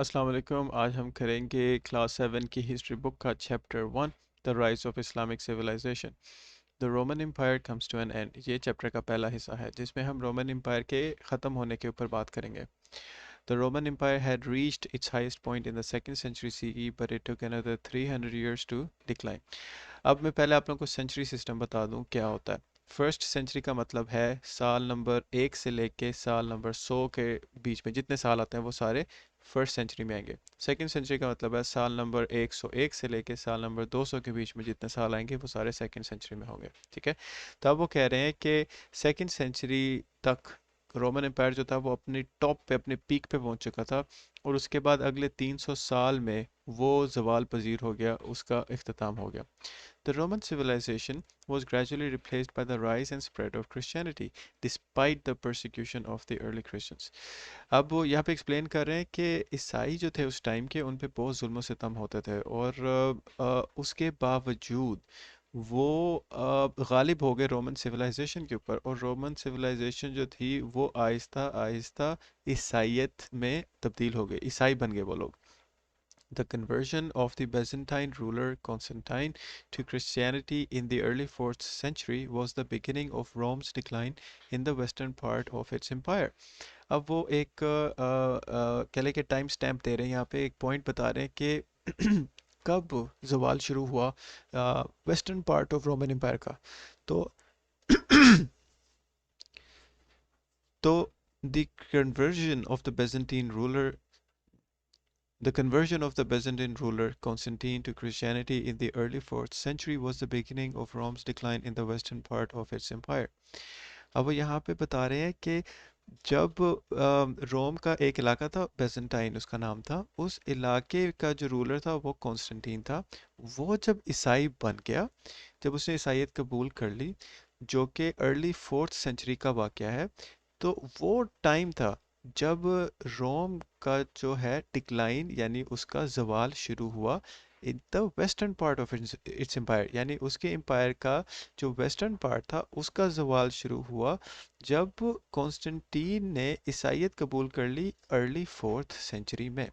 अस्सलाम वालेकुम। आज हम करेंगे क्लास 7 की हिस्ट्री बुक का chapter 1 the rise of Islamic civilisation. The Roman empire comes to an end. ये चैप्टर का पहला हिस्सा है जिसमें हम रोमन एम्पायर के ख़त्म होने के ऊपर बात करेंगे। The Roman Empire had reached its highest point in the 2nd century CE, but it took another 300 years to decline. अब मैं पहले आप लोगों को सेंचुरी सिस्टम बता दूं क्या होता है। फर्स्ट सेंचुरी का मतलब है साल नंबर 1 से लेके साल नंबर 100 के बीच में जितने साल आते हैं वो सारे फर्स्ट सेंचुरी में आएंगे। सेकंड सेंचुरी का मतलब है साल नंबर 101 से लेके साल नंबर 200 के बीच में जितने साल आएंगे वो सारे सेकंड सेंचुरी में होंगे। ठीक है, तो अब वो कह रहे हैं कि सेकंड सेंचुरी तक रोमन एम्पायर जो था वो अपनी टॉप पे अपने पीक पे पहुंच चुका था और उसके बाद अगले 300 साल में वो जवाल पजीर हो गया, उसका इख्तिताम हो गया। The Roman civilization was gradually replaced by the rise and spread of Christianity, despite the persecution of the early Christians. अब वो यहाँ पे एक्सप्लेन कर रहे हैं कि ईसाई जो थे उस टाइम के उन पे बहुत जुल्म सितम होते थे और उसके बावजूद वो गालिब हो गए रोमन सिविलाइजेशन के ऊपर और रोमन सिविलाइजेशन जो थी वो आहिस्ता आहिस्ता ईसाइयत में तब्दील हो गई, ईसाई बन गए वो लोग। The conversion of the Byzantine ruler Constantine to Christianity in the early 4th century was the beginning of Rome's decline in the western part of its empire. अब वो एक कह लें कि टाइम स्टैम्प दे रहे हैं, यहाँ पे एक पॉइंट बता रहे हैं कि कब जवाल शुरू हुआ western part of Roman empire का। तो तो the conversion of the Byzantine ruler The conversion of the Byzantine ruler Constantine to Christianity in the early 4th century was the beginning of Rome's decline in the western part of its empire. अब वो यहाँ पे बता रहे हैं कि जब रोम का एक इलाका था बेजेंटाइन उसका नाम था, उस इलाके का जो रूलर था वो कॉन्स्टेंटीन था। वो जब ईसाई बन गया, जब उसने ईसाइयत कबूल कर ली, जो कि अर्ली 4th सेंचुरी का वाक़या है, तो वो टाइम था जब रोम का जो है डिक्लाइन यानी उसका जवाल शुरू हुआ in the western part of its empire, यानी उसके एम्पायर का जो वेस्टर्न पार्ट था उसका जवाल शुरू हुआ जब कॉन्स्टेंटीन ने ईसाइयत कबूल कर ली अर्ली 4th सेंचुरी में।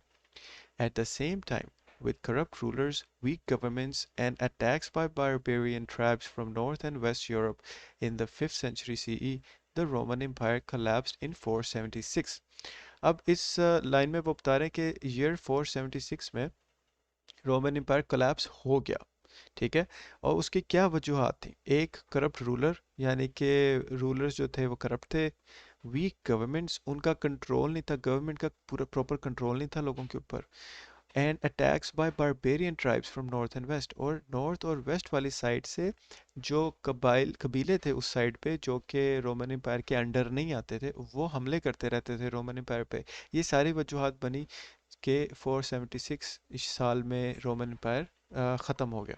At the same time, with corrupt rulers, weak governments, and attacks by barbarian tribes from North and West Europe in the 5th century CE, the Roman Empire collapsed in 476. अब इस line में वो बता रहे हैं कि year 476 में Roman empire collapse हो गया। ठीक है, और उसकी क्या वजूहत थी? एक करप्ट रूलर, यानी कि रूलर्स जो थे वो करप्ट थे। वीक गवर्नमेंट्स, उनका कंट्रोल नहीं था, गवर्नमेंट का पूरा प्रॉपर कंट्रोल नहीं था लोगों के ऊपर। And attacks by barbarian tribes from north and west, और नॉर्थ और वेस्ट वाली साइड से जो कबीले थे उस साइड पे जो कि रोमन एम्पायर के अंडर नहीं आते थे, वो हमले करते रहते थे रोमन एम्पायर पे। ये सारी वजूहत बनी के 476 इस साल में रोमन एम्पायर ख़त्म हो गया।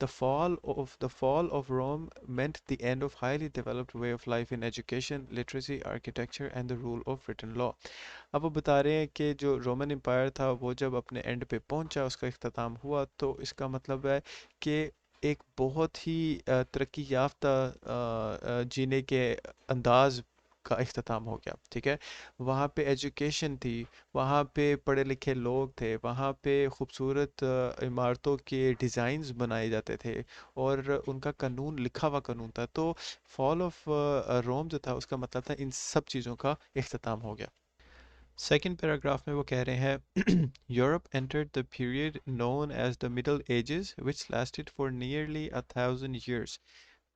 The fall of Rome meant the end of highly developed way of life in education, literacy, architecture and the rule of written law. अब वो बता रहे हैं कि जो रोमन एम्पायर था वो जब अपने एंड पे पहुंचा, उसका इख्तिताम हुआ, तो इसका मतलब है कि एक बहुत ही तरक्की याफ्ता जीने के अंदाज का इख्तिताम हो गया। ठीक है, वहाँ पे एजुकेशन थी, वहाँ पे पढ़े लिखे लोग थे, वहाँ पे खूबसूरत इमारतों के डिज़ाइंस बनाए जाते थे और उनका कानून लिखा हुआ कानून था। तो फॉल ऑफ रोम जो था उसका मतलब था इन सब चीज़ों का इख्तिताम हो गया। सेकेंड पैराग्राफ में वो कह रहे हैं Europe entered the period known as the middle ages which lasted for nearly 1,000 years,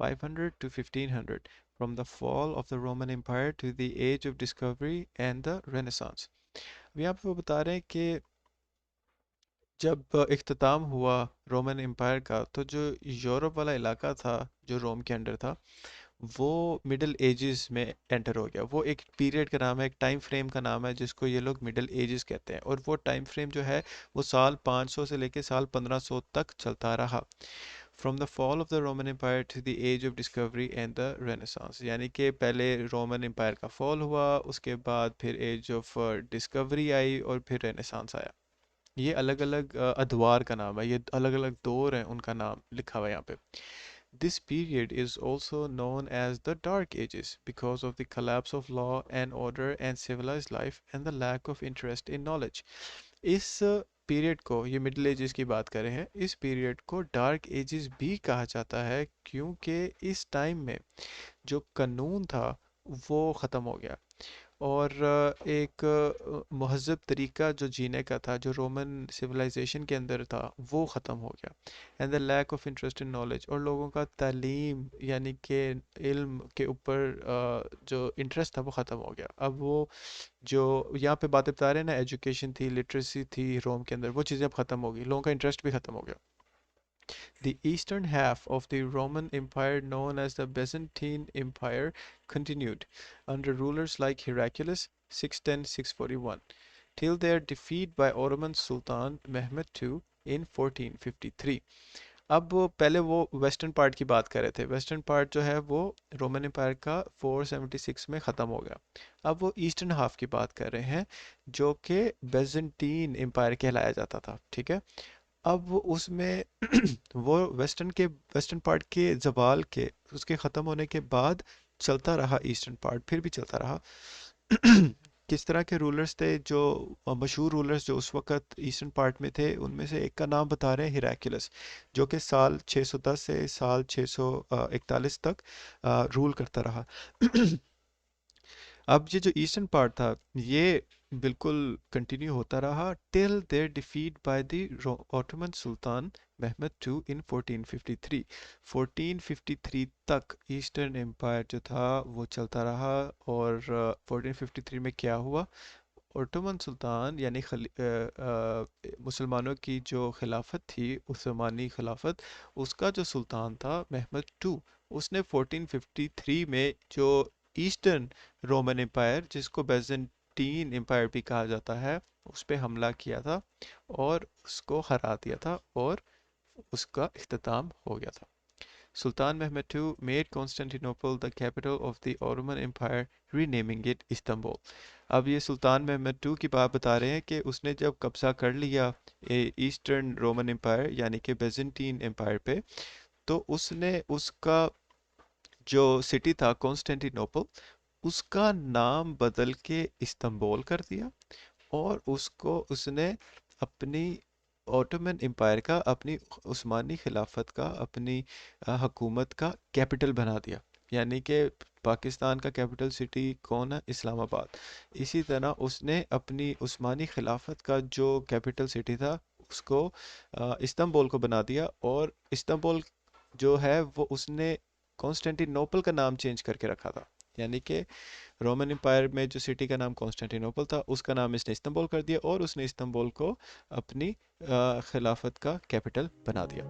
500 to 1500, from the fall of the Roman Empire to the age of discovery and the Renaissance. अभी यहाँ पे वो बता रहे हैं कि जब इख्तिताम हुआ रोमन एम्पायर का, तो जो यूरोप वाला इलाका था जो रोम के अंडर था वो मिडल एजेस में एंटर हो गया। वो एक पीरियड का नाम है, एक टाइम फ्रेम का नाम है जिसको ये लोग मिडल एजेस कहते हैं, और वो टाइम फ्रेम जो है वो साल 500 से लेके साल 1500 तक चलता रहा। From the fall of the Roman empire to the age of discovery and the renaissance, यानी कि पहले रोमन एम्पायर का फॉल हुआ, उसके बाद फिर एज ऑफ डिस्कवरी आई और फिर रेनेसांस आया। ये अलग अलग अदवार का नाम है, ये अलग अलग दौर हैं, उनका नाम लिखा हुआ है यहाँ पे। This period is also known as the Dark Ages because of the collapse of law and order and civilized life and the lack of interest in knowledge. इस पीरियड को, ये मिडिल एजेस की बात कर रहे हैं, इस पीरियड को डार्क एजेस भी कहा जाता है क्योंकि इस टाइम में जो कानून था वो ख़त्म हो गया और एक महज़ब तरीका जो जीने का था, जो रोमन सिविलाइजेशन के अंदर था, वो ख़त्म हो गया। And the lack of interest in knowledge, और लोगों का तालीम यानी कि इल्म के ऊपर जो इंटरेस्ट था वो ख़त्म हो गया। अब वो जो यहाँ पे बातें बता रहे हैं ना, एजुकेशन थी, लिटरेसी थी रोम के अंदर, वो चीज़ें अब ख़त्म हो गई, लोगों का इंटरेस्ट भी ख़त्म हो गया। The eastern half of the Roman Empire, known as the Byzantine Empire, continued under rulers like Heraclius (610–641) till their defeat by Ottoman Sultan Mehmed II in 1453. अब पहले वो वेस्टर्न पार्ट की बात कर रहे थे, वेस्टर्न पार्ट जो है वो रोमन एम्पायर का 476 में ख़त्म हो गया। अब वो ईस्टर्न हाफ की बात कर रहे हैं जो कि बेजेंटीन एम्पायर कहलाया जाता था, ठीक है। अब वो उसमें वो वेस्टर्न पार्ट के जवाल के, उसके ख़त्म होने के बाद चलता रहा ईस्टर्न पार्ट, फिर भी चलता रहा। किस तरह के रूलर्स थे जो मशहूर रूलर्स जो उस वक़्त ईस्टर्न पार्ट में थे, उनमें से एक का नाम बता रहे हैं, हिराक्लियस, जो कि साल 610 से साल 641 तक रूल करता रहा। अब ये जो ईस्टर्न पार्ट था ये बिल्कुल कंटिन्यू होता रहा till their defeat by the Ottoman sultan Mehmed two in 1453। 1453 तक ईस्टर्न एम्पायर जो था वो चलता रहा। और 1453 में क्या हुआ, ओटोमन सुल्तान यानी मुसलमानों की जो खिलाफत थी, उस्मानी खिलाफत, उसका जो सुल्तान था महमद टू, उसने 1453 में जो ईस्टर्न रोमन एम्पायर, जिसको बैजेंटीन एम्पायर भी कहा जाता है, उस पे हमला किया था और उसको हरा दिया था और उसका इख्तिताम हो गया था। Sultan Mehmed II made Constantinople the capital of the Ottoman Empire, renaming it Istanbul. अब ये सुल्तान महमद टू की बात बता रहे हैं कि उसने जब कब्जा कर लिया ईस्टर्न रोमन एम्पायर यानी कि बेजेंटीन एम्पायर पे, तो उसने उसका जो सिटी था कॉन्स्टेंटिनोपल, उसका नाम बदल के इस्तांबुल कर दिया और उसको उसने अपनी ऑटोमन एम्पायर का, अपनी उस्मानी खिलाफत का, अपनी हकूमत का कैपिटल बना दिया। यानी कि पाकिस्तान का कैपिटल सिटी कौन है, इस्लामाबाद। इसी तरह उसने अपनी उस्मानी खिलाफत का जो कैपिटल सिटी था उसको इस्तांबुल को बना दिया। और इस्तांबुल जो है वो उसने कॉन्स्टेंटिनोपल का नाम चेंज करके रखा था। यानी कि रोमन एम्पायर में जो सिटी का नाम कॉन्स्टेंटिनोपल था, उसका नाम इसने इस्तांबुल कर दिया और उसने इस्तांबुल को अपनी खिलाफत का कैपिटल बना दिया।